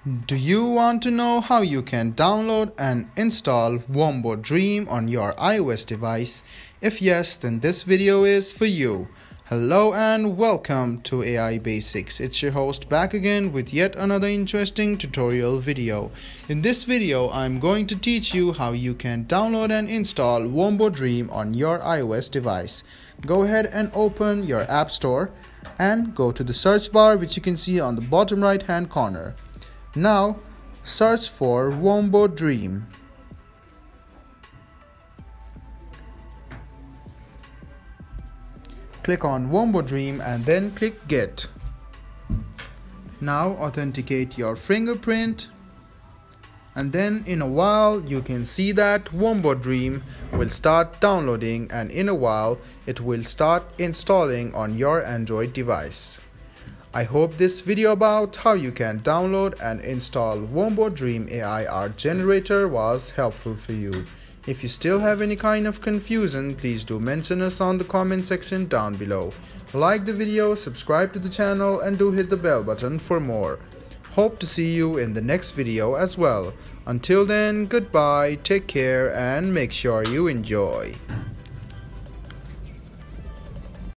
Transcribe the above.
Do you want to know how you can download and install Wombo Dream on your iOS device? If yes, then this video is for you. Hello and welcome to AI Basics. It's your host back again with yet another interesting tutorial video. In this video, I'm going to teach you how you can download and install Wombo Dream on your iOS device. Go ahead and open your App Store and go to the search bar, which you can see on the bottom right hand corner. Now search for Wombo Dream. Click on Wombo Dream and then click Get. Now authenticate your fingerprint, and then in a while you can see that Wombo Dream will start downloading, and in a while it will start installing on your Android device. I hope this video about how you can download and install Wombo Dream AI art generator was helpful for you. If you still have any kind of confusion, please do mention us on the comment section down below. Like the video, subscribe to the channel, and do hit the bell button for more. Hope to see you in the next video as well. Until then, goodbye, take care, and make sure you enjoy.